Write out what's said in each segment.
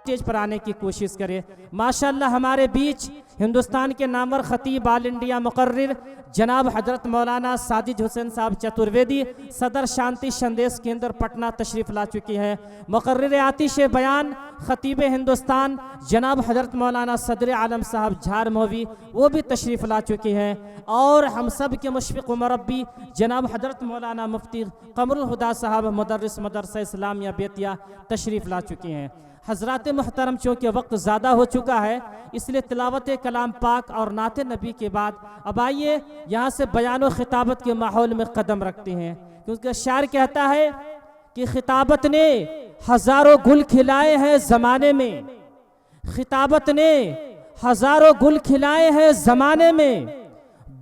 Stage پر آنے کی کوشش کرے۔ ماشاءاللہ ہمارے بیچ ہندوستان کے نامور خطیب آل انڈیا مقرر جناب حضرت مولانا ساجد حسین صاحب چترویدی صدر شانتی سندیش کیندر پٹنہ تشریف لا چکی ہیں۔ مقرر آتش بیان خطیب ہندوستان جناب حضرت مولانا صدر عالم صاحب جھار مووی وہ بھی تشریف لا چکی ہیں، اور ہم سب کے مشفق و مربی جناب حضرت مولانا مفتی قمر الہدا صاحب مدرس مدرسہ اسلامیہ بیتیا تشریف لا چکے ہیں۔ حضرات محترم، چونکہ وقت زیادہ ہو چکا ہے اس لیے تلاوت کلام پاک اور نعت نبی کے بعد اب آئیے یہاں سے بیان و خطابت کے ماحول میں قدم رکھتے ہیں، کیونکہ شاعر کہتا ہے کہ خطابت نے ہزاروں گل کھلائے ہیں زمانے میں، خطابت نے ہزاروں گل کھلائے ہیں زمانے میں،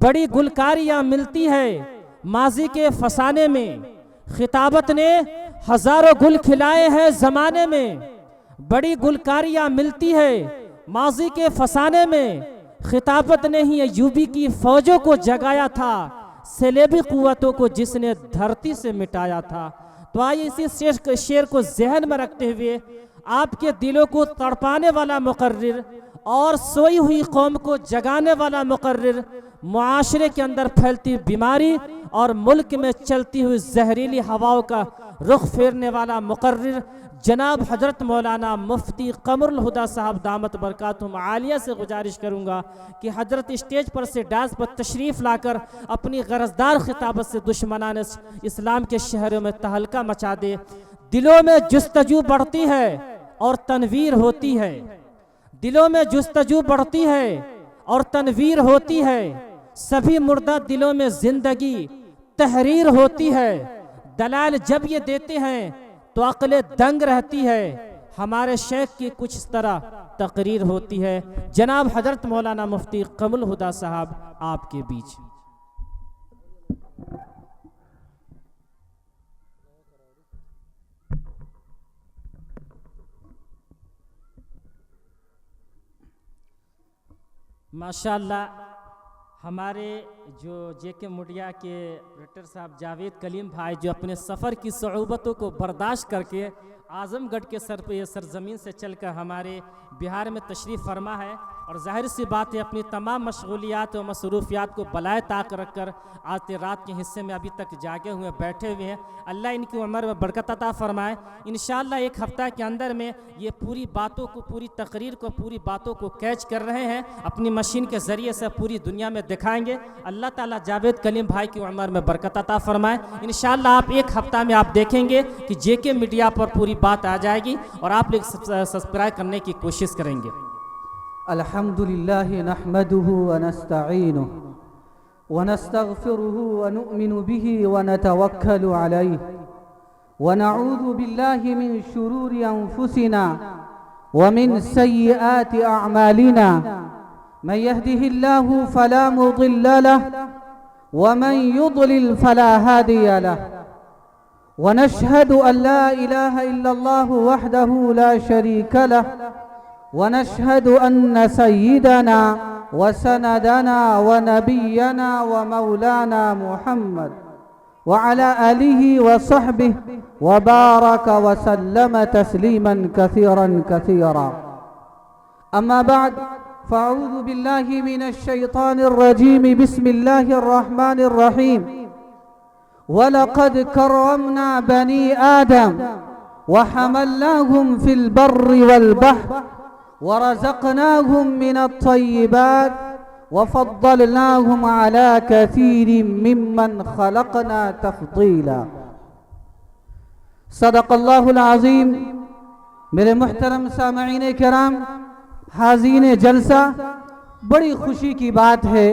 بڑی گلکاریاں ملتی ہے ماضی کے فسانے میں، خطابت نے ہزاروں گل کھلائے ہیں زمانے میں، بڑی گلکاریاں ملتی ہے ماضی کے فسانے میں، خطابت نے ہی ایوبی کی فوجوں کو جگایا تھا، سلیبی قوتوں کو جس نے دھرتی سے مٹایا تھا۔ تو آئیے اسی شعر کو ذہن میں رکھتے ہوئے آپ کے دلوں کو تڑپانے والا مقرر اور سوئی ہوئی قوم کو جگانے والا مقرر، معاشرے کے اندر پھیلتی بیماری اور ملک میں چلتی ہوئی زہریلی ہواؤں کا رخ پھیرنے والا مقرر جناب حضرت مولانا مفتی قمر الہدا صاحب دامت برکاتہم عالیہ سے گزارش کروں گا کہ حضرت اسٹیج پر سے ڈاس پر تشریف لا کر اپنی غرضدار خطابت سے دشمنان اسلام کے شہروں میں تہلکہ مچا دے۔ دلوں میں جستجو بڑھتی ہے اور تنویر ہوتی ہے، دلوں میں جستجو بڑھتی ہے اور تنویر ہوتی ہے، سبھی مردہ دلوں میں زندگی تحریر ہوتی ہے، دلائل جب یہ دیتے ہیں تو عقل دنگ رہتی ہے، ہمارے شیخ کی کچھ اس طرح تقریر ہوتی ہے۔ جناب حضرت مولانا مفتی قمر الہدا صاحب آپ کے بیچ۔ ماشاءاللہ ہمارے جو جے کے مڈیا کے ڈاکٹر صاحب جاوید کلیم بھائی جو اپنے سفر کی صعوبتوں کو برداشت کر کے اعظم گڑھ کے سرزمین سے چل کر ہمارے بہار میں تشریف فرما ہے، اور ظاہر سی بات ہے اپنی تمام مشغولیات و مصروفیات کو بالائے طاق رکھ کر آج رات کے حصے میں ابھی تک جاگے ہوئے بیٹھے ہوئے ہیں۔ اللہ ان کی عمر میں برکت عطا فرمائے۔ انشاءاللہ ایک ہفتہ کے اندر میں یہ پوری باتوں کو، پوری تقریر کو، پوری باتوں کو کیچ کر رہے ہیں، اپنی مشین کے ذریعے سے پوری دنیا میں دکھائیں گے۔ اللہ تعالیٰ جاوید کلیم بھائی کی عمر میں برکت عطا فرمائے۔ انشاءاللہ آپ ایک ہفتہ میں آپ دیکھیں گے کہ جے کے میڈیا پر پوری بات آ جائے گی اور آپ لوگ سبسکرائب کرنے کی کوشش کریں گے۔ الحمدللہ نحمده ونستعینه ونستغفره ونؤمن به ونتوکل علیہ ونعوذ باللہ من شرور انفسنا ومن سیئات اعمالنا من يهده الله فلا مضل له ومن يضلل فلا هادي له ونشهد أن لا إله إلا الله وحده لا شريك له ونشهد أن سيدنا وسندنا ونبينا ومولانا محمد وعلى آله وصحبه وبارك وسلم تسليما كثيرا كثيرا. أما بعد فأعوذ بالله من الشيطان الرجيم. بسم الله الرحمن الرحيم. وَلَقَدْ كَرَّمْنَا بَنِي آدَمَ وَحَمَلْنَاهُمْ فِي الْبَرِّ وَالْبَحْرِ وَرَزَقْنَاهُمْ مِنَ الطَّيِّبَاتِ وَفَضَّلْنَاهُمْ عَلَى كَثِيرٍ مِّمَّنْ خَلَقْنَا تَفْضِيلًا. صدق اللہ العظیم. میرے محترم سامعین کرام، حاضرین جلسہ، بڑی خوشی کی بات ہے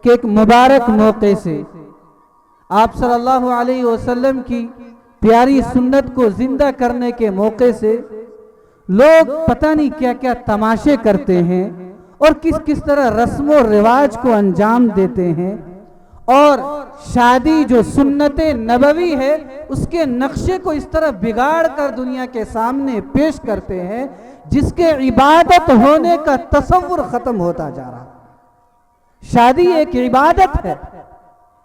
کہ ایک مبارک موقع سے آپ صلی اللہ علیہ وسلم کی پیاری سنت کو زندہ کرنے کے موقع سے لوگ پتہ نہیں کیا کیا تماشے کرتے ہیں اور کس کس طرح رسم و رواج کو انجام دیتے ہیں، اور شادی جو سنت نبوی ہے اس کے نقشے کو اس طرح بگاڑ کر دنیا کے سامنے پیش کرتے ہیں جس کے عبادت ہونے کا تصور ختم ہوتا جا رہا. شادی ایک عبادت ہے،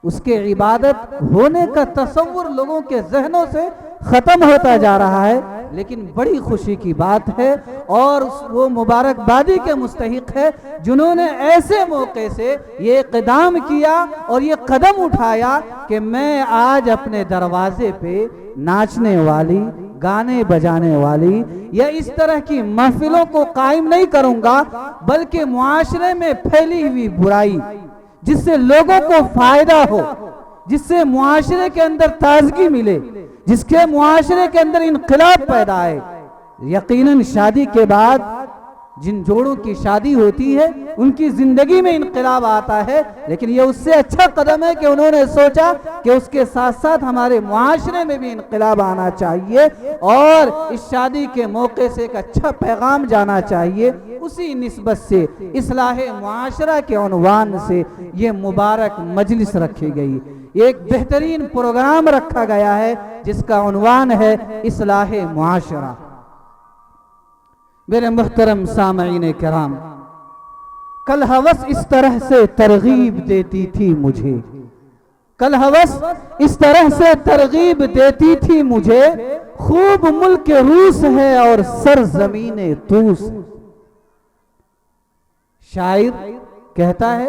اس کے عبادت ہونے کا تصور لوگوں کے ذہنوں سے ختم ہوتا جا رہا ہے. لیکن بڑی خوشی کی بات ہے اور وہ مبارکبادی کے مستحق ہے جنہوں نے ایسے موقع سے یہ اقدام کیا اور یہ قدم اٹھایا کہ میں آج اپنے دروازے پہ ناچنے والی، گانے بجانے والی یا اس طرح کی محفلوں کو قائم نہیں کروں گا، بلکہ معاشرے میں پھیلی ہوئی برائی جس سے لوگوں کو فائدہ ہو، جس سے معاشرے کے اندر تازگی ملے، جس کے معاشرے کے اندر انقلاب پیدا ہے۔ یقیناً شادی کے بعد جن جوڑوں کی شادی ہوتی ہے ان کی زندگی میں انقلاب آتا ہے، لیکن یہ اس سے اچھا قدم ہے کہ انہوں نے سوچا کہ اس کے ساتھ ساتھ ہمارے معاشرے میں بھی انقلاب آنا چاہیے اور اس شادی کے موقع سے ایک اچھا پیغام جانا چاہیے۔ اسی نسبت سے اصلاح معاشرہ کے عنوان سے یہ مبارک مجلس رکھی گئی، ایک بہترین پروگرام رکھا گیا ہے جس کا عنوان ہے اصلاح معاشرہ۔ میرے محترم سامعین کرام، کل ہوس اس طرح سے ترغیب دیتی تھی مجھے، کل ہوس اس طرح سے ترغیب دیتی تھی مجھے، خوب ملک روس ہے اور سرزمین طوس۔ شاعر کہتا ہے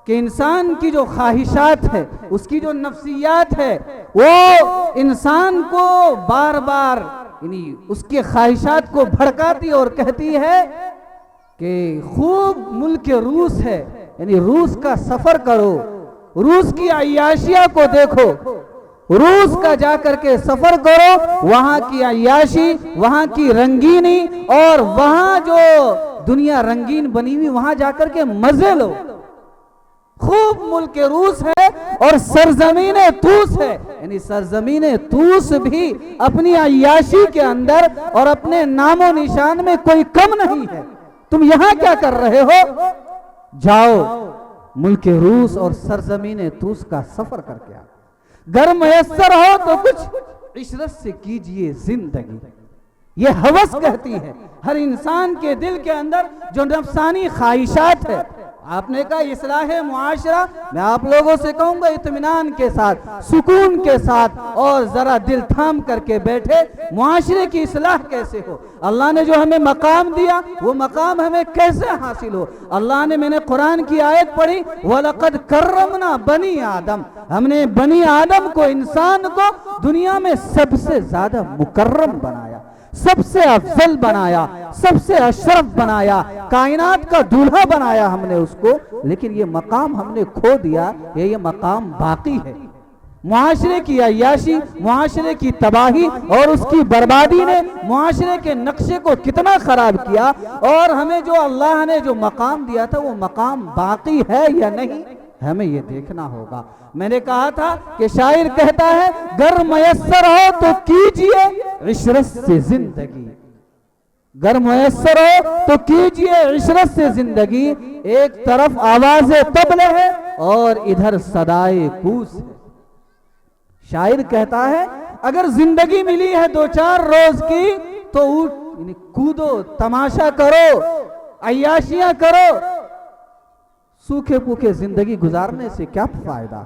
کہ انسان کی جو خواہشات ہے، اس کی جو نفسیات ہے، وہ انسان کو بار بار یعنی اس کے خواہشات کو بھڑکاتی اور کہتی ہے کہ خوب ملک روس ہے، یعنی روس کا سفر کرو، روس کی عیاشیہ کو دیکھو، روس کا جا کر کے سفر کرو، وہاں کی عیاشی، وہاں کی رنگینی اور وہاں جو دنیا رنگین بنی ہوئی وہاں جا کر کے مزے لو۔ خوب ملک روس ہے اور سرزمین طوس ہے، یعنی سرزمین طوس بھی اپنی عیاشی کے اندر اور اپنے نام و نشان میں کوئی کم نہیں ہے۔ تم یہاں کیا کر رہے ہو؟ جاؤ ملک روس اور سرزمین طوس کا سفر کر کے آؤ، گر میسر ہو تو کچھ عشرت سے کیجئے زندگی۔ یہ ہوس کہتی ہے ہر انسان کے دل کے اندر جو نفسانی خواہشات ہے۔ آپ نے کہا اصلاح معاشرہ، میں آپ لوگوں سے کہوں گا اطمینان کے ساتھ، سکون کے ساتھ اور ذرا دل تھام کر کے بیٹھے، معاشرے کی اصلاح کیسے ہو، اللہ نے جو ہمیں مقام دیا وہ مقام ہمیں کیسے حاصل ہو۔ اللہ نے، میں نے قرآن کی آیت پڑھی، وَلَقَدْ كَرَّمْنَا بَنِي آدم، ہم نے بنی آدم کو، انسان کو دنیا میں سب سے زیادہ مکرم بنایا، سب سے افضل بنایا، سب سے اشرف بنایا، کائنات کا دولہا بنایا ہم نے اس کو، لیکن یہ مقام ہم نے کھو دیا، یہ مقام باقی ہے۔ معاشرے کی عیاشی، معاشرے کی تباہی اور اس کی بربادی نے معاشرے کے نقشے کو کتنا خراب کیا، اور ہمیں جو اللہ نے جو مقام دیا تھا وہ مقام باقی ہے یا نہیں، ہمیں یہ دیکھنا ہوگا۔ میں نے کہا تھا کہ شاعر کہتا ہے گر میسر ہو تو کیجئے عشرت سے زندگی، گر میسر ہو تو کیجئے عشرت سے زندگی، ایک طرف آواز طبلے ہے اور ادھر صدائے کوس ہے۔ شاعر کہتا ہے اگر زندگی ملی ہے دو چار روز کی تو یعنی کودو، تماشا کرو، عیاشیاں کرو، سوکھے پوکھے زندگی گزارنے سے کیا فائدہ۔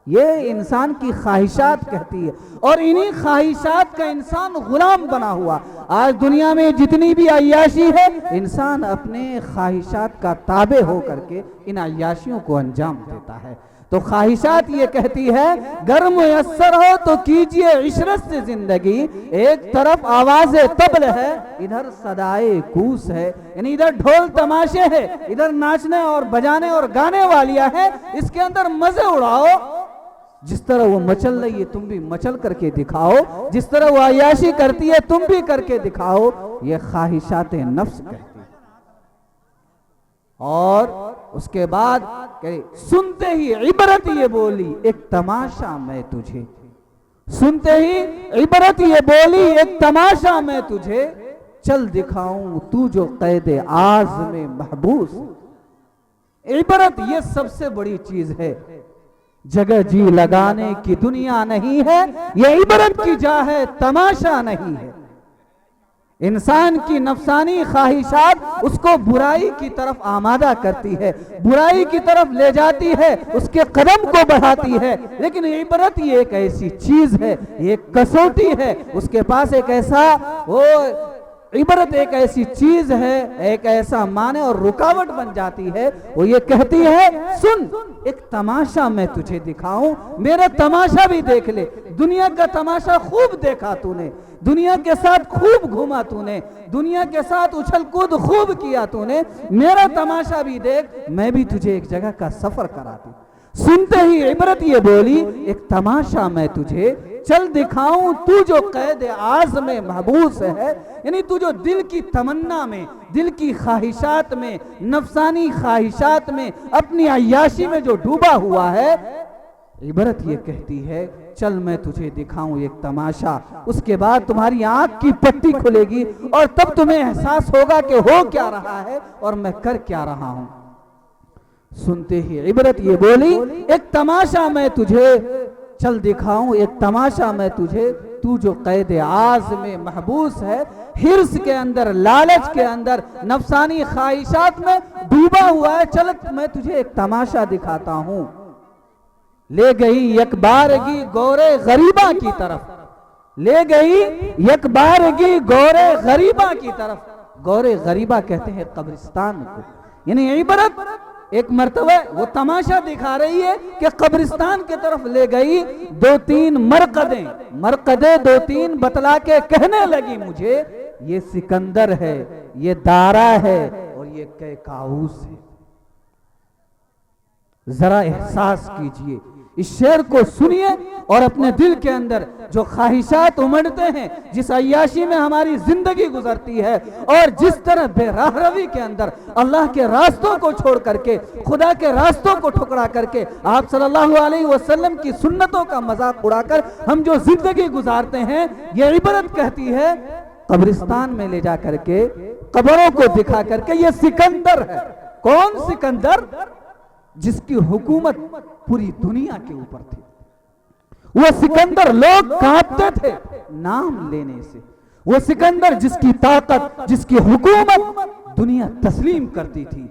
یہ انسان کی خواہشات کہتی ہے اور انہی خواہشات کا انسان غلام بنا ہوا۔ آج دنیا میں جتنی بھی عیاشی ہے، انسان اپنے خواہشات کا تابع ہو کر کے ان عیاشیوں کو انجام دیتا ہے۔ تو خواہشات یہ کہتی ہے گر میسر ہو تو کیجئے عشرت سے زندگی، ایک طرف آواز طبل ہے، ادھر صدائے کوس ہے، یعنی ادھر ڈھول تماشے ہے، ادھر ناچنے اور بجانے اور گانے والیاں ہیں، اس کے اندر مزے اڑاؤ۔ جس طرح وہ مچل رہی ہے تم بھی مچل کر کے دکھاؤ، جس طرح وہ عیاشی کرتی ہے تم بھی کر کے دکھاؤ۔ یہ خواہشات نفس کہتی ہے۔ اور اس کے بعد کہ سنتے ہی عبرت یہ بولی ایک تماشا میں تجھے، سنتے ہی عبرت یہ بولی ایک تماشا میں تجھے، چل دکھاؤں تو جو قید آز میں محبوس۔ عبرت یہ سب سے بڑی چیز ہے، جگہ جی لگانے کی دنیا نہیں ہے، یہ عبرت کی جا ہے، تماشا نہیں ہے۔ انسان کی نفسانی خواہشات اس کو برائی کی طرف آمادہ کرتی ہے، برائی کی طرف لے جاتی ہے، اس کے قدم کو بڑھاتی ہے، لیکن عبرت یہ ایک ایسی چیز ہے، ایک کسوٹی ہے، اس کے پاس ایک ایسا عبرت ایک ایسی چیز ہے، ایک ایسا معنی اور رکاوٹ بن جاتی ہے، وہ یہ کہتی ہے سن ایک تماشا میں تجھے دکھاؤں، میرا تماشا بھی دیکھ لے، دنیا کا تماشا خوب دیکھا تو نے، دنیا کے ساتھ خوب گھوما تو نے، دنیا کے ساتھ اچھل کود خوب کیا تو نے، میرا تماشا بھی دیکھ، میں بھی تجھے ایک جگہ کا سفر کراتی۔ سنتے ہی عبرت یہ بولی ایک تماشا میں تجھے چل دکھاؤں، تو جو قید آز میں محبوس ہے، یعنی تو جو دل کی تمنا میں، دل کی خواہشات میں، نفسانی خواہشات میں، اپنی عیاشی میں جو ڈوبا ہوا ہے، عبرت یہ کہتی ہے چل میں تجھے دکھاؤں ایک تماشا، اس کے بعد تمہاری آنکھ کی پٹی کھلے گی اور تب تمہیں احساس ہوگا کہ ہو کیا رہا ہے اور میں کر کیا رہا ہوں۔ سنتے ہی عبرت یہ بولی ایک تماشا میں تجھے چل دکھاؤں، ایک تماشا میں تجھے، تو جو قید آز میں محبوس ہے، حرص کے اندر، لالچ کے اندر، نفسانی خواہشات میں ڈوبا ہوا ہے، چل میں تجھے ایک تماشا دکھاتا ہوں۔ لے گئی یک بارگی گورے غریبہ کی طرف، لے گئی یک بارگی گورے غریبہ کی طرف، گورے غریبہ کہتے ہیں قبرستان کو، یعنی عبرت ایک مرتبہ وہ تماشا دکھا رہی ہے کہ قبرستان کی طرف لے گئی، دو تین مرقدیں دو تین بتلا کے کہنے لگی مجھے یہ سکندر ہے، یہ دارا ہے اور یہ کیکاؤس ہے۔ ذرا احساس کیجئے، اس شعر کو سنیے اور اپنے دل کے اندر جو خواہشات امڑتے ہیں، جس عیاشی میں ہماری زندگی گزرتی ہے اور جس طرح بے راہ روی کے اندر اللہ کے راستوں کو چھوڑ کر کے، خدا کے راستوں کو ٹھکرا کر کے، آپ صلی اللہ علیہ وسلم کی سنتوں کا مذاق اڑا کر ہم جو زندگی گزارتے ہیں، یہ عبرت کہتی ہے قبرستان میں لے جا کر کے، قبروں کو دکھا کر کے، یہ سکندر ہے۔ کون سکندر؟ جس کی حکومت پوری دنیا کے اوپر تھی۔ وہ سکندر لوگ کانپتے تھے نام لینے سے، وہ سکندر جس کی طاقت، جس کی حکومت دنیا تسلیم کرتی تھی۔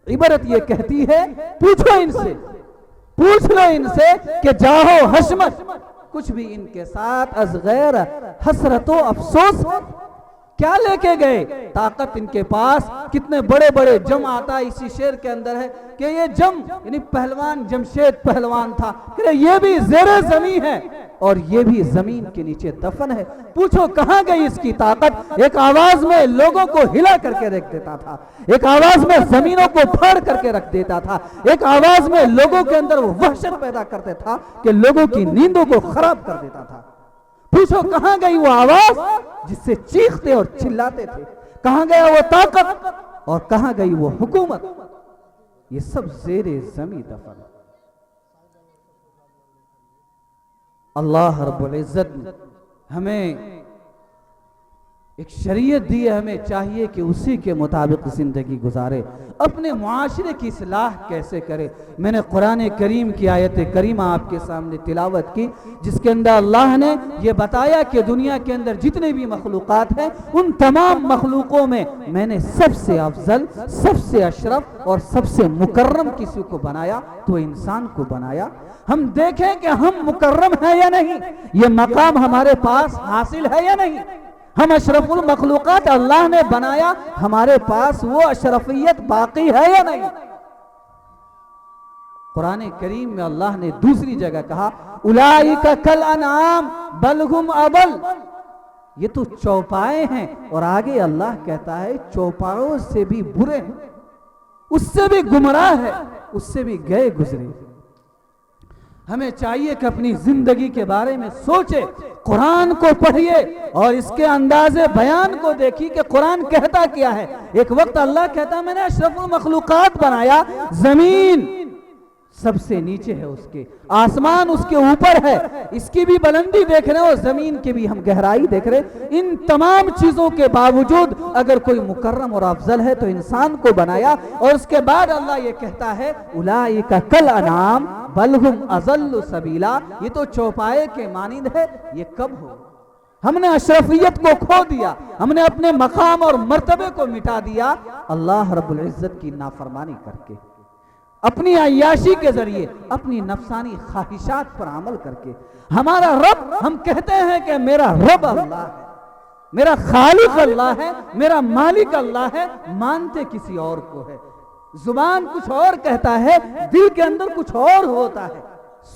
عبرت یہ کہتی ہے پوچھو ان سے، پوچھ لو ان سے کہ جاہو حشمت، کچھ بھی ان کے ساتھ از غیر حسرت و افسوس کیا لے کے گئے؟ طاقت ان کے پاس کتنے بڑے بڑے جم آتا ہے، اسی شعر کے اندر ہے کہ یہ جم یعنی پہلوان جمشید پہلوان تھا، کہ یہ بھی زیر زمین ہے اور یہ بھی زمین کے نیچے دفن ہے۔ پوچھو کہاں گئی اس کی طاقت؟ ایک آواز میں لوگوں کو ہلا کر کے رکھ دیتا تھا، ایک آواز میں زمینوں کو پھاڑ کر کے رکھ دیتا تھا، ایک آواز میں لوگوں کے اندر وہ وحشت پیدا کرتا تھا کہ لوگوں کی نیندوں کو خراب کر دیتا تھا۔ پوچھو کہاں گئی وہ آواز جس سے چیختے اور چلاتے تھے؟ کہاں گیا وہ طاقت اور کہاں گئی وہ حکومت؟ یہ سب زیر زمین دفن۔ اللہ رب العزت نے ہمیں ایک شریعت دی ہے، ہمیں چاہیے کہ اسی کے مطابق زندگی گزارے۔ اپنے معاشرے کی اصلاح کیسے کرے؟ میں نے قرآن کریم کی آیت کریمہ آپ کے سامنے تلاوت کی، جس کے اندر اللہ نے یہ بتایا کہ دنیا کے اندر جتنے بھی مخلوقات ہیں، ان تمام مخلوقوں میں نے سب سے افضل، سب سے اشرف اور سب سے مکرم کسی کو بنایا تو انسان کو بنایا۔ ہم دیکھیں کہ ہم مکرم ہیں یا نہیں، یہ مقام ہمارے پاس حاصل ہے یا نہیں۔ ہم اشرف المخلوقات اللہ نے بنایا، ہمارے پاس وہ اشرفیت باقی ہے یا نہیں؟ قرآن کریم میں اللہ نے دوسری جگہ کہا اولئک کالانعام بل ہم اضل، یہ تو چوپائے ہیں، اور آگے اللہ کہتا ہے چوپاؤں سے بھی برے ہیں، اس سے بھی گمراہ ہے، اس سے بھی گئے گزرے۔ ہمیں چاہیے کہ اپنی زندگی کے بارے میں سوچے، قرآن کو پڑھیے اور اس کے انداز بیان کو دیکھیے کہ قرآن کہتا کیا ہے۔ ایک وقت اللہ کہتا میں نے اشرف المخلوقات بنایا، زمین سب سے نیچے ہے اس کے، آسمان اس کے اوپر ہے، اس کی بھی بلندی دیکھ رہے ہیں اور زمین کی بھی ہم گہرائی دیکھ رہے ہیں۔ ان تمام چیزوں کے باوجود اگر کوئی مکرم اور افضل ہے تو انسان کو بنایا، اور اس کے بعد اللہ یہ کہتا ہے اولئک کالانعام بل ہم اضل سبیلا، یہ تو چوپائے کے مانند ہے۔ یہ کب ہو؟ ہم نے اشرفیت کو کھو دیا، ہم نے اپنے مقام اور مرتبے کو مٹا دیا اللہ رب العزت کی نافرمانی کر کے، اپنی عیاشی کے ذریعے، اپنی نفسانی خواہشات پر عمل کر کے۔ ہمارا رب، ہم کہتے ہیں کہ میرا رب اللہ ہے، میرا خالق اللہ ہے، میرا مالک اللہ ہے، مانتے کسی اور کو ہے، زبان کچھ اور کہتا ہے، دل کے اندر کچھ اور ہوتا ہے۔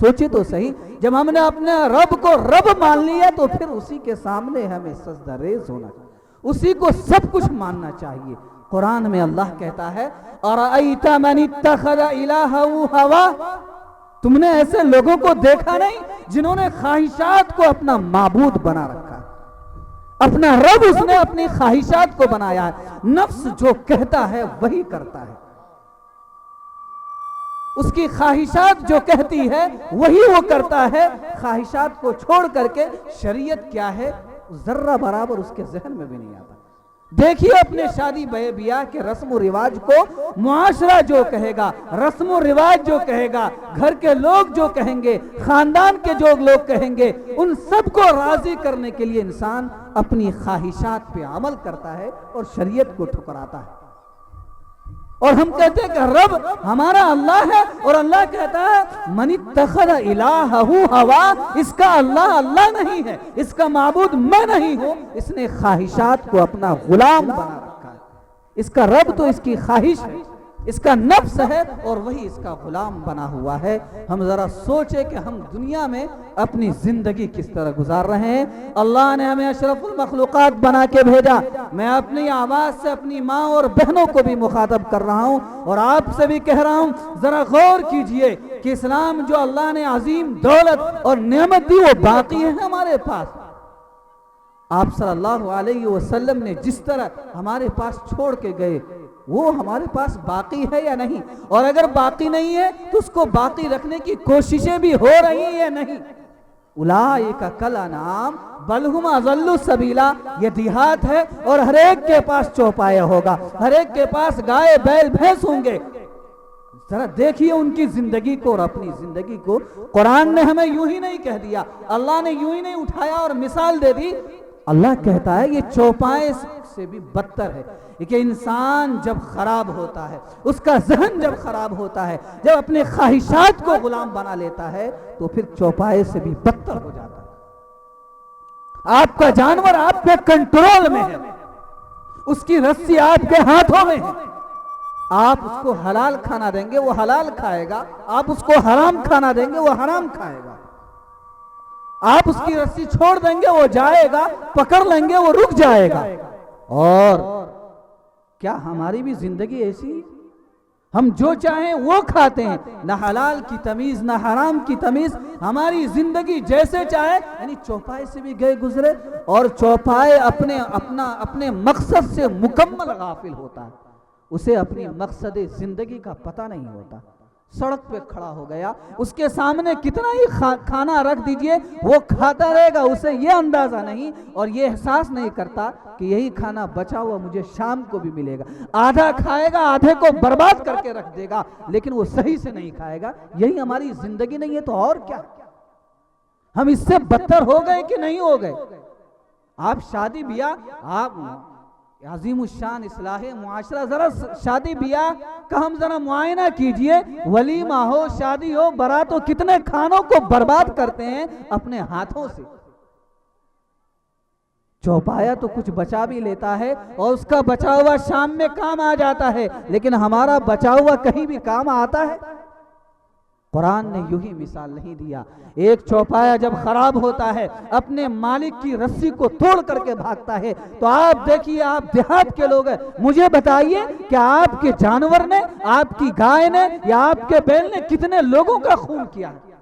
سوچے تو صحیح، جب ہم نے اپنے رب کو رب مان لیا تو پھر اسی کے سامنے ہمیں سجدہ ریز ہونا چاہیے، اسی کو سب کچھ ماننا چاہیے۔ قرآن میں اللہ کہتا ہے اَرَأَيْتَ مَنِ اتَّخَذَ إِلَٰهَهُ هَوَاهُ، تم نے ایسے لوگوں کو دیکھا نہیں جنہوں نے خواہشات کو اپنا معبود بنا رکھا، اپنا رب اس نے اپنی خواہشات کو بنایا ہے، نفس جو کہتا ہے وہی کرتا ہے، اس کی خواہشات جو کہتی ہے وہی وہ کرتا ہے، خواہشات کو چھوڑ کر کے شریعت کیا ہے ذرہ برابر اس کے ذہن میں بھی نہیں آتا۔ دیکھیے اپنے شادی بیاہ کے رسم و رواج کو معاشرہ جو کہے گا، رسم و رواج جو کہے گا، گھر کے لوگ جو کہیں گے، خاندان کے جو لوگ کہیں گے، ان سب کو راضی کرنے کے لیے انسان اپنی خواہشات پہ عمل کرتا ہے اور شریعت کو ٹھکراتا ہے۔ اور ہم کہتے ہیں کہ رب ہمارا اللہ ہے، اور اللہ کہتا ہے من اتخذ الہہ ہوا، اس کا اللہ اللہ نہیں ہے، اس کا معبود میں نہیں ہوں، اس نے خواہشات کو اپنا غلام بنا رکھا ہے۔ اس کا رب تو اس کی خواہش ہے، اس کا نفس ہے، اور وہی اس کا غلام بنا ہوا ہے۔ ہم ذرا سوچیں کہ ہم دنیا میں اپنی زندگی کس طرح گزار رہے ہیں۔ اللہ نے ہمیں اشرف المخلوقات بنا کے بھیجا۔ میں اپنی آواز سے اپنی ماں اور بہنوں کو بھی مخاطب کر رہا ہوں اور آپ سے بھی کہہ رہا ہوں، ذرا غور کیجئے کہ اسلام جو اللہ نے عظیم دولت اور نعمت دی وہ باقی ہے ہمارے پاس۔ آپ صلی اللہ علیہ وسلم نے جس طرح ہمارے پاس چھوڑ کے گئے وہ ہمارے پاس باقی ہے یا نہیں؟ اور اگر باقی نہیں ہے تو اس کو باقی رکھنے کی کوششیں بھی ہو رہی ہیں یا نہیں؟ اولئک کالانعام بل ھم اضل سبیلا، یہ دیہات ہے اور ہر ایک کے پاس چوپایا ہوگا، ہر ایک کے پاس گائے بیل بھینس ہوں گے۔ ذرا دیکھیے ان کی زندگی کو اور اپنی زندگی کو۔ قرآن نے ہمیں یوں ہی نہیں کہہ دیا، اللہ نے یوں ہی نہیں اٹھایا اور مثال دے دی۔ اللہ کہتا ہے یہ چوپائے سے بھی بدتر ہے کہ انسان جب خراب ہوتا ہے، اس کا ذہن جب خراب ہوتا ہے، جب اپنے خواہشات کو غلام بنا لیتا ہے تو پھر چوپائے سے بھی بدتر ہو جاتا ہے۔ آپ کا جانور آپ کے کنٹرول میں ہے، اس کی رسی آپ کے ہاتھوں میں ہے، آپ اس کو حلال کھانا دیں گے وہ حلال کھائے گا، آپ اس کو حرام کھانا دیں گے وہ حرام کھائے گا، آپ اس کی رسی چھوڑ دیں گے وہ جائے گا، پکڑ لیں گے وہ رک جائے گا۔ اور کیا ہماری بھی زندگی ایسی ہے؟ ہم جو چاہیں وہ کھاتے ہیں، نہ حلال کی تمیز نہ حرام کی تمیز، ہماری زندگی جیسے چاہے، یعنی چوپائے سے بھی گئے گزرے، اور چوپائے اپنے مقصد سے مکمل غافل ہوتا ہے، اسے اپنی مقصد زندگی کا پتہ نہیں ہوتا۔ سڑک پہ کھڑا ہو گیا، اس کے سامنے کتنا ہی کھانا رکھ دیجئے وہ کھاتا رہے گا، اسے یہ اندازہ نہیں اور یہ احساس نہیں کرتا کہ یہی کھانا بچا ہوا مجھے شام کو بھی ملے گا۔ آدھا کھائے گا، آدھے کو برباد کر کے رکھ دے گا، لیکن وہ صحیح سے نہیں کھائے گا۔ یہی ہماری زندگی نہیں ہے تو اور کیا؟ ہم اس سے بدتر ہو گئے کہ نہیں ہو گئے؟ آپ شادی بیاہ، آپ عظیم الشان اصلاح معاشرہ، ذرا شادی بیاہ کا ہم ذرا معائنہ کیجئے، ولیمہ ہو، شادی ہو، برات ہو، کتنے کھانوں کو برباد کرتے ہیں اپنے ہاتھوں سے۔ چوپایا تو کچھ بچا بھی لیتا ہے اور اس کا بچا ہوا شام میں کام آ جاتا ہے، لیکن ہمارا بچا ہوا کہیں بھی کام آتا ہے؟ قرآن نے یوں ہی مثال نہیں دیا۔ ایک چوپایا جب خراب ہوتا ہے، اپنے مالک کی رسی کو توڑ کر کے بھاگتا ہے، تو آپ دیکھیے، آپ دیہات کے لوگ ہیں، مجھے بتائیے کہ آپ کے جانور نے، آپ کی گائے نے یا آپ کے بیل نے کتنے لوگوں کا خون کیا ہے،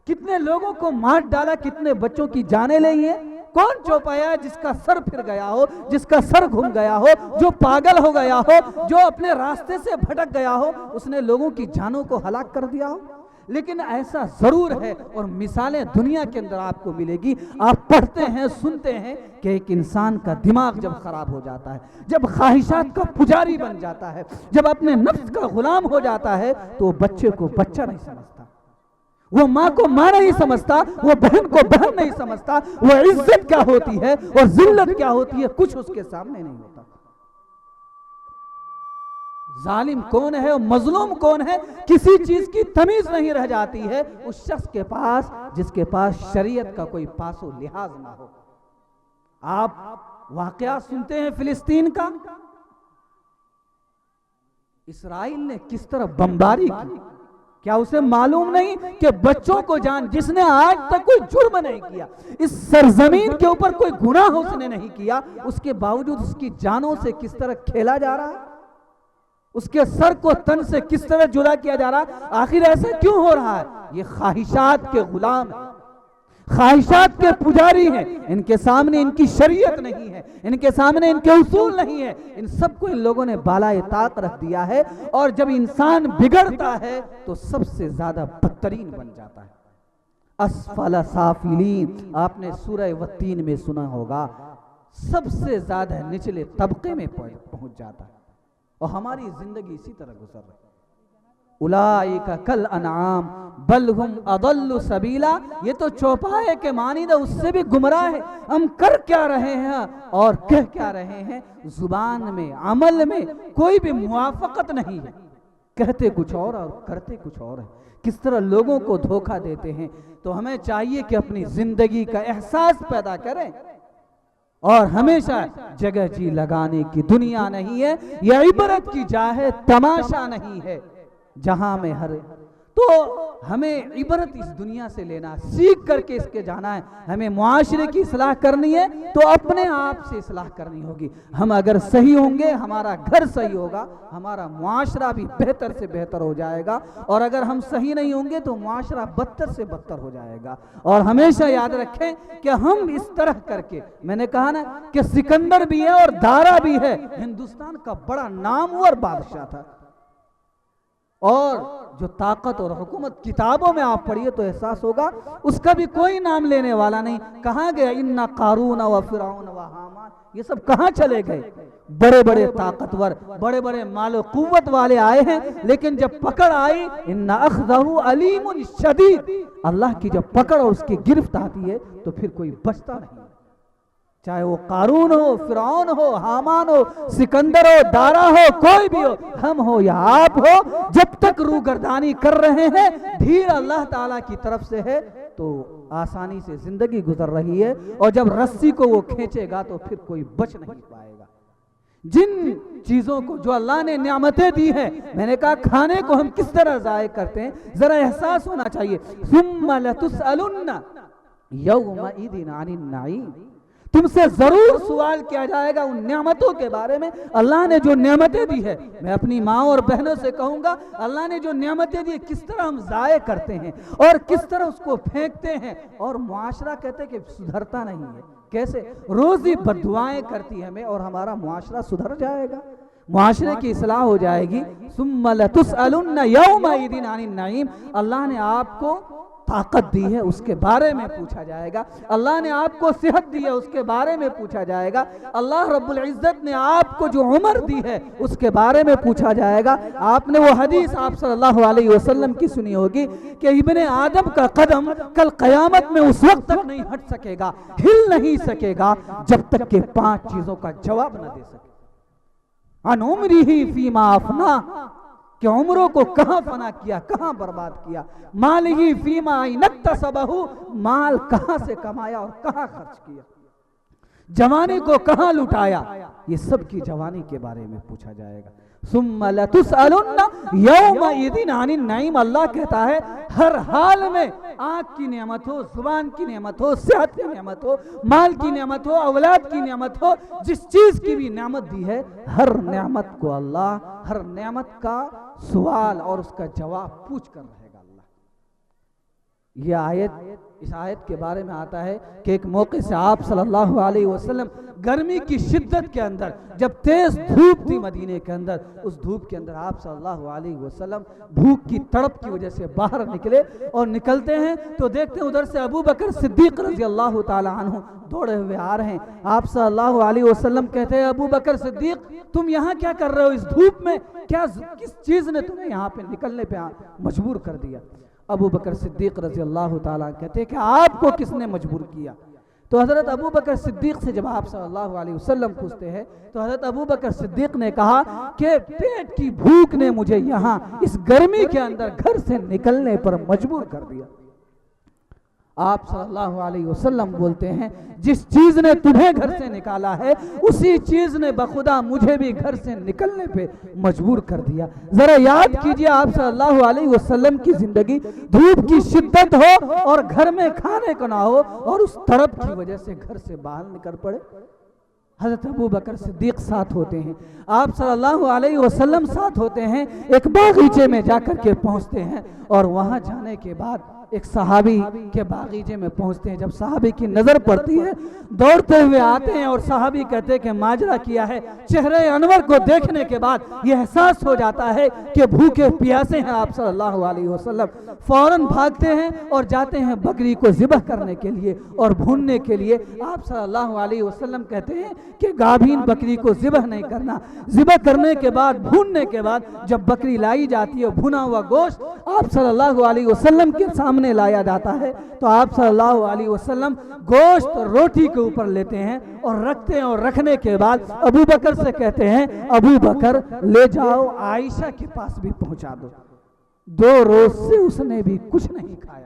کتنے لوگوں کو مار ڈالا، کتنے بچوں کی جانیں لی ہیں؟ کون چوپایا جس کا سر پھر گیا ہو، جس کا سر گھم گیا ہو، جو پاگل ہو گیا ہو، جو اپنے راستے سے بھٹک گیا ہو، اس نے لوگوں کی جانوں کو ہلاک کر دیا ہو؟ لیکن ایسا ضرور ہے، اور مثالیں دنیا کے اندر آپ کو ملے گی، آپ پڑھتے ہیں، سنتے ہیں کہ ایک انسان کا دماغ جب خراب ہو جاتا ہے، جب خواہشات کا پجاری بن جاتا ہے، جب اپنے نفس کا غلام ہو جاتا ہے، تو بچے کو بچہ نہیں سمجھتا، وہ ماں کو ماں نہیں سمجھتا، وہ بہن کو بہن نہیں سمجھتا، وہ عزت کیا ہوتی ہے اور ذلت کیا ہوتی ہے کچھ اس کے سامنے نہیں ہوتا۔ ظالم کون ہے اور مظلوم کون ہے کسی چیز کی تمیز نہیں رہ جاتی ہے اس شخص کے پاس جس کے پاس شریعت کا کوئی پاس و لحاظ نہ ہو۔ آپ واقعہ سنتے ہیں فلسطین کا، اسرائیل نے کس طرح بمباری کی، کیا اسے معلوم نہیں کہ بچوں کو جان، جس نے آج تک کوئی جرم نہیں کیا، اس سرزمین کے اوپر کوئی گناہ اس نے نہیں کیا، اس کے باوجود اس کی جانوں سے کس طرح کھیلا جا رہا ہے، اس کے سر کو تن سے کس طرح جدا کیا جا رہا ہے؟ آخر ایسا کیوں ہو رہا ہے؟ یہ خواہشات کے غلام ہیں، خواہشات کے پجاری ہیں، ان کے سامنے ان کی شریعت نہیں ہے، ان کے سامنے ان کے اصول نہیں ہے، ان سب کو ان لوگوں نے بالائے طاق رکھ دیا ہے، اور جب انسان بگڑتا ہے تو سب سے زیادہ بدترین بن جاتا ہے۔ اسفل سافلین، آپ نے سورہ والتین میں سنا ہوگا، سب سے زیادہ نچلے طبقے میں پہنچ جاتا ہے، اور ہماری زندگی اسی طرح گزر رہی ہے۔ اولئک کل انعام بل ہم اضل سبیلا، یہ تو چوپائے کے مانند ہے، اس سے بھی گمراہ ہے۔ ہم کر کیا رہے ہیں اور کہہ کیا رہے ہیں، زبان میں عمل میں کوئی بھی موافقت نہیں ہے، کہتے کچھ اور کرتے کچھ اور ہے، کس طرح لوگوں کو دھوکہ دیتے ہیں۔ تو ہمیں چاہیے کہ اپنی زندگی کا احساس پیدا کریں، اور ہمیشہ جگہ جی لگانے کی دنیا نہیں ہے، یہ عبرت کی جا ہے، تماشا نہیں ہے جہاں میں تو ہمیں عبرت اس دنیا سے لینا، سیکھ کر کے اس کے جانا ہے۔ ہمیں معاشرے کی اصلاح کرنی ہے تو اپنے آپ سے اصلاح کرنی ہوگی۔ ہم اگر صحیح ہوں گے ہمارا گھر صحیح ہوگا، ہمارا معاشرہ بھی بہتر سے بہتر ہو جائے گا، اور اگر ہم صحیح نہیں ہوں گے تو معاشرہ بدتر سے بدتر ہو جائے گا۔ اور ہمیشہ یاد رکھیں کہ ہم اس طرح کر کے، میں نے کہا نا کہ سکندر بھی ہے اور دارا بھی ہے، ہندوستان کا بڑا نامور بادشاہ تھا، اور جو طاقت اور حکومت کتابوں میں آپ پڑھیے تو احساس ہوگا اس کا بھی کوئی نام لینے والا نہیں۔ کہاں گیا ان قارون و فرعون و حامان، یہ سب کہاں چلے گئے؟ بڑے بڑے طاقتور، بڑے بڑے مال و قوت والے آئے ہیں، لیکن جب پکڑ آئی ان اخذہ علیم شدید، اللہ کی جب پکڑ اور اس کی گرفت آتی ہے تو پھر کوئی بچتا نہیں، چاہے وہ قارون ہو، فرعون ہو، حامان ہو، سکندر ہو، دارا ہو، کوئی بھی ہو، ہم ہو یا آپ ہو، جب تک روگردانی کر رہے ہیں، دھیر اللہ تعالیٰ کی طرف سے ہے تو آسانی سے زندگی گزر رہی ہے، اور جب رسی کو وہ کھینچے گا تو پھر کوئی بچ نہیں پائے گا۔ جن چیزوں کو جو اللہ نے نعمتیں دی ہیں، میں نے کہا کھانے کو ہم کس طرح ضائع کرتے ہیں، ذرا احساس ہونا چاہیے۔ ثم لتسألن یومئذ عن النعیم، تم سے ضرور سوال کیا جائے گا ان نعمتوں کے بارے میں۔ اللہ نے جو نعمتیں دی ہے، میں اپنی ماں اور بہنوں سے کہوں گا، اللہ نے جو نعمتیں دی کس طرح ہم ضائع کرتے ہیں اور کس طرح اس کو پھینکتے ہیں، اور معاشرہ کہتے ہیں کہ سدھرتا نہیں ہے۔ کیسے؟ روزی بددعائیں کرتی ہمیں، اور ہمارا معاشرہ سدھر جائے گا، معاشرے کی اصلاح ہو جائے گی۔ ثم لتسألن یومئذ عن النعیم، اللہ نے آپ کو طاقت دی ہے اس کے بارے میں پوچھا جائے گا، اللہ نے آپ کو صحت دی ہے اس کے بارے میں پوچھا جائے گا، اللہ رب العزت نے آپ کو جو عمر دی ہے اس کے بارے میں پوچھا جائے گا۔ آپ نے وہ حدیث آپ صلی اللہ علیہ وسلم کی سنی ہوگی کہ ابن آدم کا قدم کل قیامت میں اس وقت تک نہیں ہٹ سکے گا، ہل نہیں سکے گا جب تک کہ 5 چیزوں کا جواب نہ دے سکے۔ عن عمرہ فیما افنا، کہ عمروں کو کہاں فنا کیا، کہاں برباد کیا۔ مالہ فیما اکتسبہ، مال کہاں سے کمایا اور کہاں خرچ کیا، جوانی کو کہاں لٹایا، یہ سب کی جوانی کے بارے میں پوچھا جائے گا۔ ثم لتسألن یومئذ عن النعیم، اللہ کہتا ہے ہر حال میں آنکھ کی نعمت ہو، زبان کی نعمت ہو، صحت کی نعمت ہو، مال کی نعمت ہو، اولاد کی نعمت ہو، جس چیز کی بھی نعمت دی ہے، ہر نعمت کو اللہ، ہر نعمت کا سوال اور اس کا جواب پوچھ کر رہے گا اللہ۔ یہ آیت، اس آیت کے بارے میں آتا ہے کہ ایک موقع سے آپ صلی اللہ علیہ وسلم گرمی کی شدت کے اندر، جب تیز دھوپ تھی مدینے کے اندر، اس دھوپ کے اندر آپ صلی اللہ علیہ وسلم بھوک کی تڑپ کی وجہ سے باہر نکلے، اور نکلتے ہیں تو دیکھتے ہیں ادھر سے ابو بکر صدیق رضی اللہ تعالی عنہ دوڑے ہوئے آ رہے ہیں۔ آپ صلی اللہ علیہ وسلم کہتے ہیں ابو بکر صدیق تم یہاں کیا کر رہے ہو اس دھوپ میں، کس چیز نے تمہیں یہاں پہ نکلنے پہ مجبور کر دیا؟ ابو بکر صدیق رضی اللہ تعالیٰ کہتے ہیں کہ آپ کو کس نے مجبور کیا؟ تو حضرت ابو بکر صدیق سے جب آپ صلی اللہ علیہ وسلم پوچھتے ہیں تو حضرت ابو بکر صدیق نے کہا کہ پیٹ کی بھوک نے مجھے یہاں اس گرمی کے اندر گھر سے نکلنے پر مجبور کر دیا۔ آپ صلی اللہ علیہ وسلم بولتے ہیں جس چیز نے تمہیں گھر سے نکالا ہے اسی چیز نے بخدا مجھے بھی گھر سے نکلنے پہ مجبور کر دیا۔ ذرا یاد کیجئے آپ صلی اللہ علیہ وسلم کی زندگی، دھوپ کی شدت ہو اور گھر میں کھانے کو نہ ہو اور اس طرف کی وجہ سے گھر سے باہر نکل پڑے۔ حضرت ابو بکر صدیق ساتھ ہوتے ہیں، آپ صلی اللہ علیہ وسلم ساتھ ہوتے ہیں، ایک باغیچے میں جا کر کے پہنچتے ہیں اور وہاں جانے کے بعد ایک صحابی کے باغیچے میں پہنچتے ہیں۔ جب صحابی کی نظر پڑتی ہے دوڑتے ہوئے آتے ہیں اور صحابی کہتے ہیں کہ ماجرا کیا ہے۔ چہرے انور کو دیکھنے کے بعد یہ احساس ہو جاتا ہے کہ بھوکے پیاسے ہیں آپ صلی اللہ علیہ وسلم، فوراً بھاگتے ہیں اور جاتے ہیں بکری کو ذبح کرنے کے لیے اور بھوننے کے لیے۔ آپ صلی اللہ علیہ وسلم کہتے ہیں کہ گابھین بکری کو ذبح نہیں کرنا، ذبح کرنے کے بعد بھوننے کے بعد جب بکری لائی جاتی ہے بھنا ہوا گوشت آپ صلی اللہ علیہ وسلم کے سامنے لایا جاتا ہے تو آپ صلی اللہ علیہ وسلم گوشت روٹی کے اوپر لیتے ہیں اور رکھتے ہیں، اور رکھنے کے بعد ابو بکر سے کہتے ہیں ابو بکر لے جاؤ عائشہ کے پاس بھی پہنچا دو، 2 روز سے اس نے بھی کچھ نہیں کھایا۔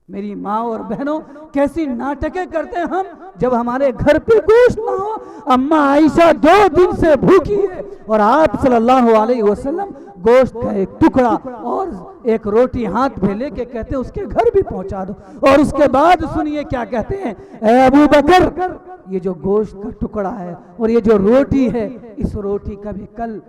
میری ماں اور بہنوں کیسی ناٹکیں کرتے ہیں ہم جب ہمارے گھر پہ گوشت نہ ہو۔ اماں عائشہ 2 دن سے بھوکی ہے اور آپ صلی اللہ علیہ وسلم گوشت کا ایک ٹکڑا اور ایک روٹی ہاتھ میں لے کے کہتے ہیں اس کے گھر بھی پہنچا دو، اور اس کے بعد سنیے کیا کہتے ہیں، اے ابو بکر یہ جو گوشت کا ٹکڑا ہے اور یہ جو روٹی ہے اس روٹی کا بھی کل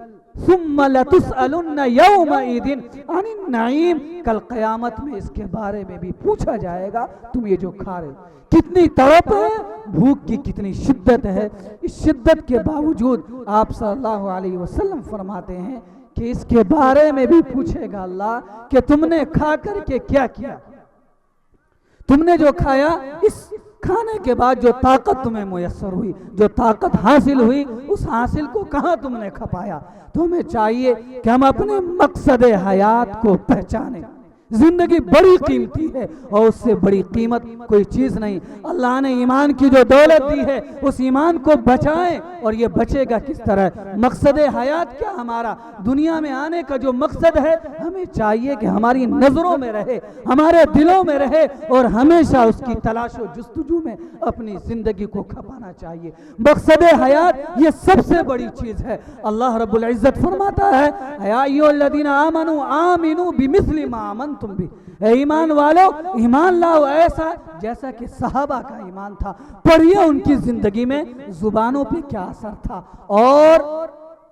ثم لتسألن یومئذ عن النعیم، کل قیامت میں اس کے بارے میں بھی پوچھا جائے گا تم یہ جو کھا رہے۔ کتنی تڑپ ہے، بھوک کی کتنی شدت ہے، اس شدت کے باوجود آپ صلی اللہ علیہ وسلم فرماتے ہیں کہ اس کے بارے میں بھی پوچھے گا اللہ کہ تم نے کھا کر کے کیا کیا، تم نے جو کھایا اس کھانے کے بعد جو طاقت تمہیں میسر ہوئی، جو طاقت حاصل ہوئی اس حاصل کو کہاں تم نے کھپایا۔ تو ہمیں چاہیے کہ ہم اپنے مقصد حیات کو پہچانیں۔ زندگی بڑی قیمتی ہے اور اس سے بڑی قیمت کوئی چیز نہیں۔ اللہ نے ایمان کی جو دولت دی ہے اس ایمان کو بچائیں، اور یہ بچے گا کس طرح؟ مقصد حیات کیا ہمارا؟ دنیا میں آنے کا جو مقصد ہے ہمیں چاہیے کہ ہماری نظروں میں رہے، ہمارے دلوں میں رہے، اور ہمیشہ اس کی تلاش و جستجو میں اپنی زندگی کو کھپانا چاہیے۔ مقصد حیات یہ سب سے بڑی چیز ہے۔ اللہ رب العزت فرماتا ہے یا ایھا الذین آمنوا آمنوا بمثل ما آمنتم بھی، اے ایمان والو ایمان لاؤ ایسا جیسا کہ صحابہ کا ایمان تھا۔ پڑھیے ان کی زندگی میں زبانوں پہ کیا اثر تھا، اور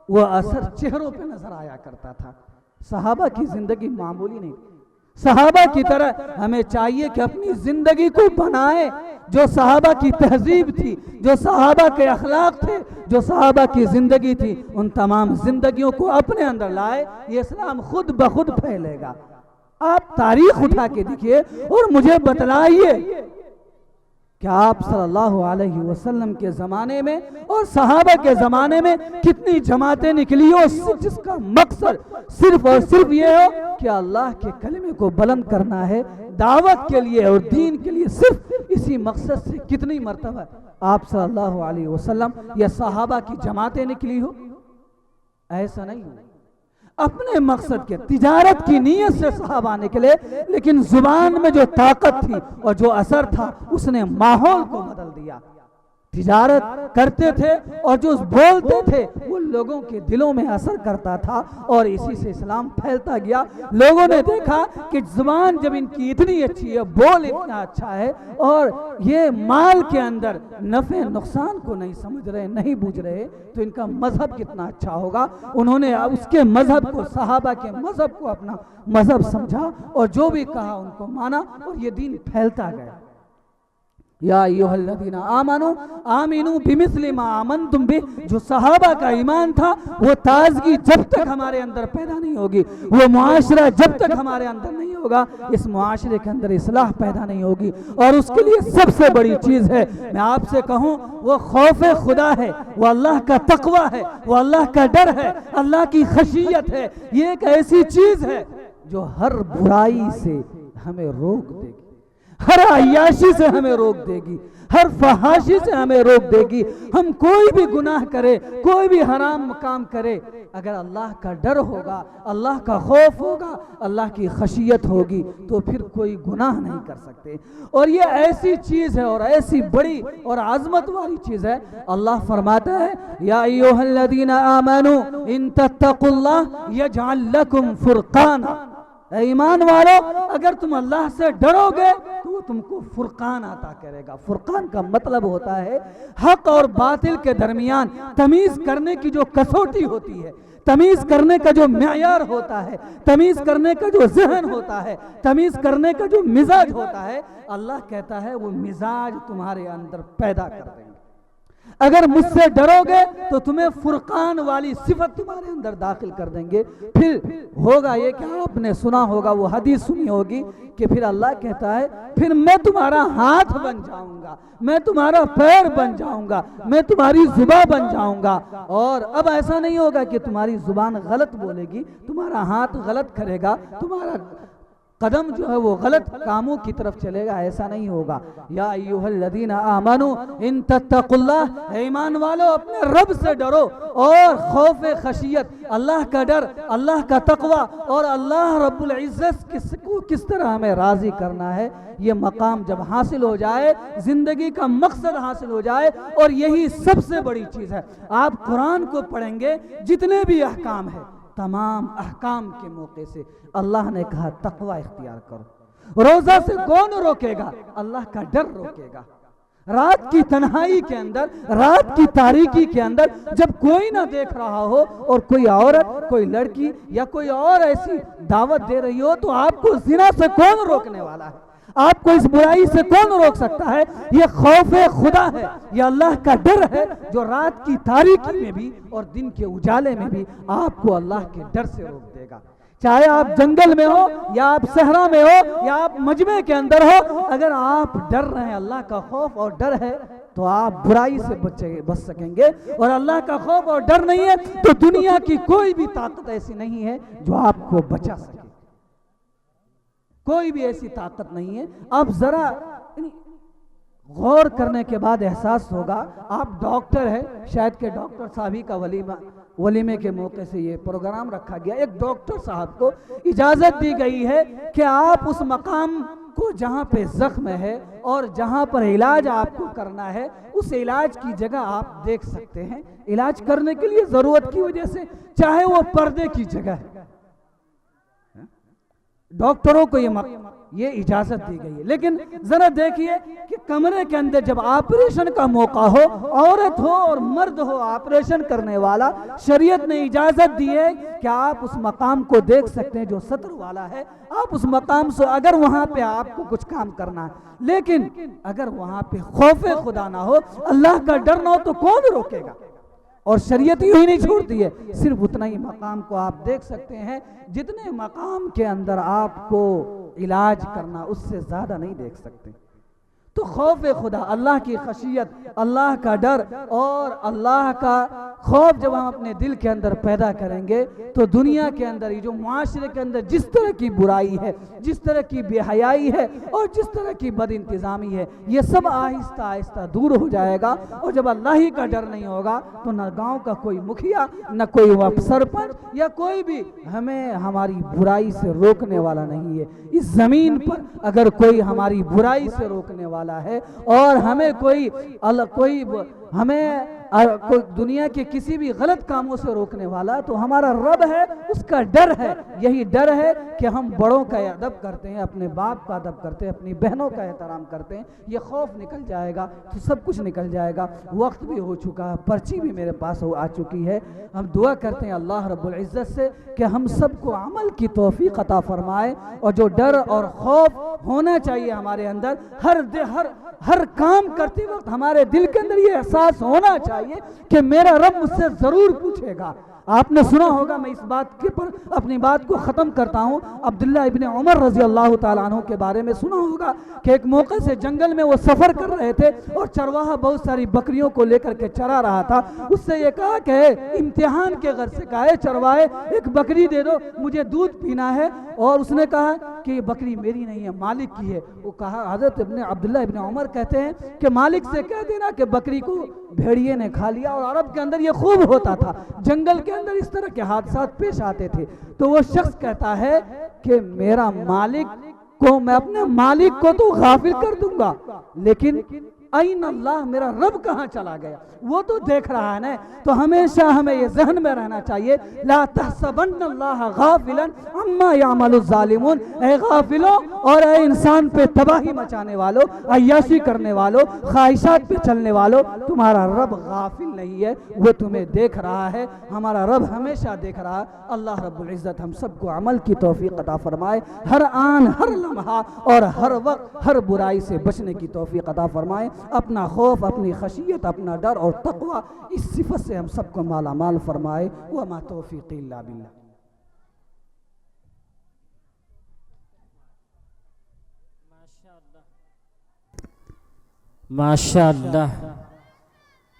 وہ اثر چہروں پہ نظر آیا کرتا تھا۔ صحابہ کی زندگی معمولی نہیں، صحابہ کی طرح ہمیں چاہیے کہ اپنی زندگی کو بنائیں، جو صحابہ کی تہذیب تھی، جو صحابہ کے اخلاق تھے، جو صحابہ کی زندگی تھی، ان تمام زندگیوں کو اپنے اندر لائے، یہ اسلام خود بخود پھیلے گا۔ آپ تاریخ اٹھا کے دیکھیے اور مجھے بتلائیے کہ آپ صلی اللہ علیہ وسلم کے زمانے میں اور صحابہ کے زمانے میں کتنی جماعتیں نکلی ہو جس کا مقصد صرف اور صرف یہ ہو کہ اللہ کے کلمے کو بلند کرنا ہے، دعوت کے لیے اور دین کے لیے، صرف اسی مقصد سے کتنی مرتبہ آپ صلی اللہ علیہ وسلم یا صحابہ کی جماعتیں نکلی ہو؟ ایسا نہیں ہو۔ اپنے مقصد کے تجارت کی نیت سے صحابہ نکلے، لیکن زبان میں جو طاقت تھی اور جو اثر تھا اس نے ماحول کو بدل دیا۔ تجارت کرتے تھے اور جو بولتے تھے وہ لوگوں کے دلوں میں اثر کرتا تھا، اور اسی سے اسلام پھیلتا گیا۔ لوگوں نے دیکھا کہ زبان جب ان کی اتنی اچھی ہے، بول اتنا اچھا ہے، اور یہ مال کے اندر نفع نقصان کو نہیں سمجھ رہے، نہیں بوجھ رہے، تو ان کا مذہب کتنا اچھا ہوگا۔ انہوں نے اس کے مذہب کو، صحابہ کے مذہب کو اپنا مذہب سمجھا اور جو بھی کہا ان کو مانا، اور یہ دین پھیلتا گیا۔ یا ایھا الذین آمنوا آمنوا بمثل ما آمنتم بہ، جو صحابہ کا ایمان تھا وہ تازگی جب تک ہمارے اندر پیدا نہیں ہوگی، وہ معاشرہ جب تک ہمارے اندر نہیں ہوگا، اس معاشرے کے اندر اصلاح پیدا نہیں ہوگی۔ اور اس کے لیے سب سے بڑی چیز ہے، میں آپ سے کہوں، وہ خوف خدا ہے، وہ اللہ کا تقوی ہے، وہ اللہ کا ڈر ہے، اللہ کی خشیت ہے۔ یہ ایک ایسی چیز ہے جو ہر برائی سے ہمیں روک دے گی، ہر عیاشی سے ہمیں روک دے گی، ہر فحاشی سے ہمیں روک دے گی۔ ہم کوئی بھی گناہ کرے، کوئی بھی حرام کام کرے، اگر اللہ کا ڈر ہوگا، اللہ کا خوف ہوگا، اللہ کی خشیت ہوگی، تو پھر کوئی گناہ نہیں کر سکتے۔ اور یہ ایسی چیز ہے اور ایسی بڑی اور عظمت والی چیز ہے، اللہ فرماتا ہے یا ایھا الذین آمنوا ان تتقوا اللہ یجعل لکم فرقانا، اے ایمان والو اگر تم اللہ سے ڈرو گے تو وہ تم کو فرقان عطا کرے گا۔ فرقان کا مطلب ہوتا ہے حق اور باطل کے درمیان تمیز کرنے کی جو کسوٹی ہوتی ہے، تمیز کرنے کا جو معیار ہوتا ہے، تمیز کرنے کا جو ذہن ہوتا ہے، تمیز کرنے کا جو مزاج ہوتا ہے، اللہ کہتا ہے وہ مزاج تمہارے اندر پیدا کر دیں گے۔ اگر مجھ سے ڈرو گے تو تمہیں فرقان والی صفت تمہارے اندر داخل کر دیں گے۔ پھر ہوگا یہ کہ آپ نے سنا ہوگا، وہ حدیث سنی ہوگی کہ پھر اللہ کہتا ہے پھر میں تمہارا ہاتھ بن جاؤں گا، میں تمہارا پیر بن جاؤں گا، میں تمہاری زبان بن جاؤں گا۔ اور اب ایسا نہیں ہوگا کہ تمہاری زبان غلط بولے گی، تمہارا ہاتھ غلط کرے گا، تمہارا قدم جو ہے وہ غلط کاموں کی طرف چلے گا، ایسا نہیں ہوگا۔ یا ایھا الذین آمنوا ان تتقوا اللہ، ایمان والو اپنے رب سے ڈرو، اور خوف خشیت، اللہ کا ڈر، اللہ کا تقوی، اور اللہ رب العزت کو کس طرح ہمیں راضی کرنا ہے، یہ مقام جب حاصل ہو جائے، زندگی کا مقصد حاصل ہو جائے، اور یہی سب سے بڑی چیز ہے۔ آپ قرآن کو پڑھیں گے، جتنے بھی احکام ہیں، تمام احکام کے موقع سے اللہ نے کہا تقوی اختیار کرو۔ روزہ سے کون روکے گا؟ اللہ کا ڈر روکے گا۔ رات کی تنہائی کے اندر، رات کی تاریکی کے اندر، جب کوئی نہ دیکھ رہا ہو اور کوئی عورت، کوئی لڑکی یا کوئی اور ایسی دعوت دے رہی ہو، تو آپ کو زنا سے کون روکنے والا ہے؟ آپ کو اس برائی سے کون روک سکتا ہے؟ یہ خوف خدا ہے، یہ اللہ کا ڈر ہے، جو رات کی تاریکی میں بھی اور دن کے اجالے میں بھی آپ کو اللہ کے ڈر سے روک دے گا۔ چاہے آپ جنگل میں ہو یا آپ صحرا میں ہو یا آپ مجمع کے اندر ہو، اگر آپ ڈر رہے ہیں، اللہ کا خوف اور ڈر ہے، تو آپ برائی سے بچ سکیں گے۔ اور اللہ کا خوف اور ڈر نہیں ہے تو دنیا کی کوئی بھی طاقت ایسی نہیں ہے جو آپ کو بچا سکے، کوئی بھی ایسی طاقت نہیں ہے۔ آپ ذرا غور کرنے کے بعد احساس ہوگا، آپ ڈاکٹر ہیں، شاید کہ ڈاکٹر صاحبی کا ولیمے کے موقع سے یہ پروگرام رکھا گیا، ایک ڈاکٹر صاحب کو اجازت دی گئی ہے کہ آپ اس مقام کو جہاں پہ زخم ہے اور جہاں پر علاج آپ کو کرنا ہے، اس علاج کی جگہ آپ دیکھ سکتے ہیں، علاج کرنے کے لیے ضرورت کی وجہ سے، چاہے وہ پردے کی جگہ ہے۔ ڈاکٹروں کو یہ اجازت دی گئی ہے، لیکن ذرا دیکھیے کہ کمرے کے اندر جب آپریشن کا موقع ہو، عورت ہو اور مرد ہو آپریشن کرنے والا، شریعت نے اجازت دی ہے کہ آپ اس مقام کو دیکھ سکتے ہیں جو سطر والا ہے، آپ اس مقام سے اگر وہاں پہ آپ کو کچھ کام کرنا ہے، لیکن اگر وہاں پہ خوف خدا نہ ہو، اللہ کا ڈر نہ ہو، تو کون روکے گا؟ اور شریعت یوں ہی نہیں چھوڑتی ہے، صرف اتنا ہی مقام کو آپ دیکھ سکتے ہیں، جتنے مقام کے اندر آپ کو علاج کرنا اس سے زیادہ نہیں دیکھ سکتے۔ تو خوف خدا، اللہ کی خشیت، اللہ کا ڈر اور اللہ کا خوف جب ہم اپنے دل کے اندر پیدا کریں گے، تو دنیا کے اندر یہ جو معاشرے کے اندر جس طرح کی برائی ہے، جس طرح کی بے حیائی ہے اور جس طرح کی بد انتظامی ہے، یہ سب آہستہ آہستہ دور ہو جائے گا۔ اور جب اللہ ہی کا ڈر نہیں ہوگا تو نہ گاؤں کا کوئی مکھیا، نہ کوئی سرپنچ یا کوئی بھی ہمیں ہماری برائی سے روکنے والا نہیں ہے۔ اس زمین پر اگر کوئی ہماری برائی سے روکنے والا ہے اور ہمیں کوئی دنیا کے کسی بھی غلط کاموں سے روکنے والا، تو ہمارا رب ہے، اس کا ڈر ہے۔ یہی ڈر ہے کہ ہم بڑوں کا ادب کرتے ہیں، اپنے باپ کا ادب کرتے ہیں، اپنی بہنوں کا احترام کرتے ہیں۔ یہ خوف نکل جائے گا تو سب کچھ نکل جائے گا۔ وقت بھی ہو چکا ہے، پرچی بھی میرے پاس آ چکی ہے۔ ہم دعا کرتے ہیں اللہ رب العزت سے کہ ہم سب کو عمل کی توفیق عطا فرمائے، اور جو ڈر اور خوف ہونا چاہیے ہمارے اندر، ہر کام کرتے وقت ہمارے دل کے اندر یہ احساس ہونا چاہیے کہ میرا رب مجھ سے ضرور پوچھے گا۔ آپ نے سنا ہوگا، میں اس بات کے پر اپنی بات کو ختم کرتا ہوں، عبداللہ ابن عمر رضی اللہ تعالیٰ عنہ کے بارے میں سنا ہوگا کہ ایک موقع سے جنگل میں وہ سفر کر رہے تھے اور چرواہا بہت ساری بکریوں کو لے کر کے چرا رہا تھا۔ اس سے یہ کہا کہ امتحان کے غرض سے کہا ہے چرواہے ایک بکری دے دو، مجھے دودھ پینا ہے۔ اور اس نے کہا کہ یہ بکری میری نہیں ہے، مالک کی ہے. وہ کہا حضرت عبداللہ ابن عمر کہتے ہیں کہ مالک سے کہہ دینا کہ بکری کو بھیڑیے نے کھا لیا. اور عرب کے اندر یہ خوب ہوتا تھا، جنگل کے اندر اس طرح کے حادثات پیش آتے تھے. تو وہ شخص کہتا ہے کہ میرا مالک کو، میں اپنے مالک کو تو غافل کر دوں گا، لیکن این اللہ، میرا رب کہاں چلا گیا؟ وہ تو دیکھ رہا ہے نا. تو ہمیشہ ہمیں یہ ذہن میں رہنا چاہیے، لا تحسبن اللہ غافلا عما یعمل الظالمون. اے غافلوں اور اے انسان پہ تباہی مچانے والوں، عیاشی کرنے والوں، خواہشات پہ چلنے والوں، تمہارا رب غافل نہیں ہے، وہ تمہیں دیکھ رہا ہے. ہمارا رب ہمیشہ دیکھ رہا ہے. اللہ رب العزت ہم سب کو عمل کی توفیق عطا فرمائے، ہر آن ہر لمحہ اور ہر وقت ہر برائی سے بچنے کی توفیق عطا فرمائے. اپنا خوف، اپنی خشیت، اپنا ڈر اور تقوی اس صفت سے ہم سب کو مالا مال فرمائے. وما توفیق الا باللہ. ماشاءاللہ.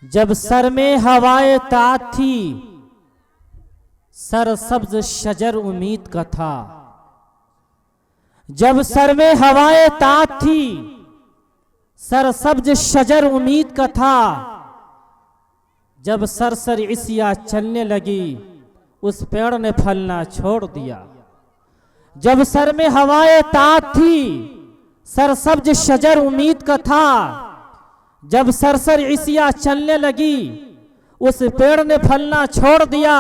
جب سر میں ہوائے طاعت تھی، سر سبز شجر امید کا تھا. جب سر میں ہوائے طاعت تھی، سر سبز شجر امید کا تھا. جب سرسر عصیاں چلنے لگی، اس پیڑ نے پھلنا چھوڑ دیا. جب سر میں ہوائے طاعت تھی، سر سبز شجر امید کا تھا. جب سرسر عصیاں چلنے لگی، اس پیڑ نے پھلنا چھوڑ دیا.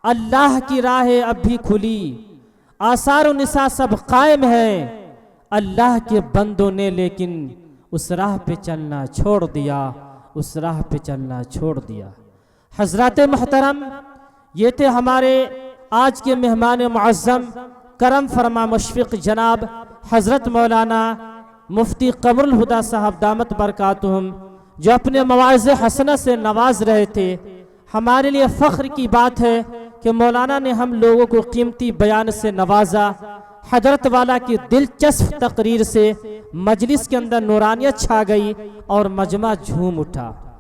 اللہ کی راہ اب بھی کھلی، آثار و نساء سب قائم ہے. اللہ کے بندوں نے لیکن اس راہ پہ چلنا چھوڑ دیا، اس راہ پہ چلنا چھوڑ دیا. حضرات محترم، یہ تھے ہمارے آج کے مہمان معظم، کرم فرما مشفق جناب حضرت مولانا مفتی قمر الہدیٰ صاحب دامت برکاتہم، جو اپنے مواعظ حسنہ سے نواز رہے تھے. ہمارے لیے فخر کی بات ہے کہ مولانا نے ہم لوگوں کو قیمتی بیان سے نوازا. حضرت والا کی دلچسپ تقریر سے مجلس کے اندر نورانیت چھا گئی اور مجمع جھوم اٹھا.